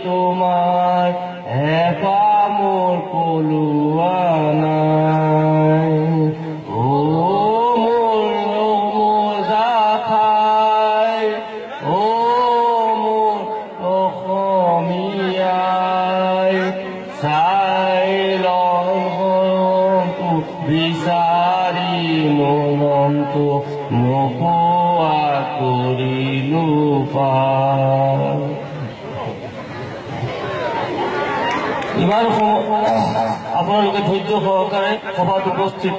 তোমাৰ হেপা মোৰ কলুয়া নাই ও মোৰ জাখাই ও মোৰ অসমীয়াই চাই লংটো বিচাৰি মনটো নোপোৱা কৰিলো পাৰ। ইমান আপোনালোকে ধৈৰ্য সহকাৰে সভাত উপস্থিত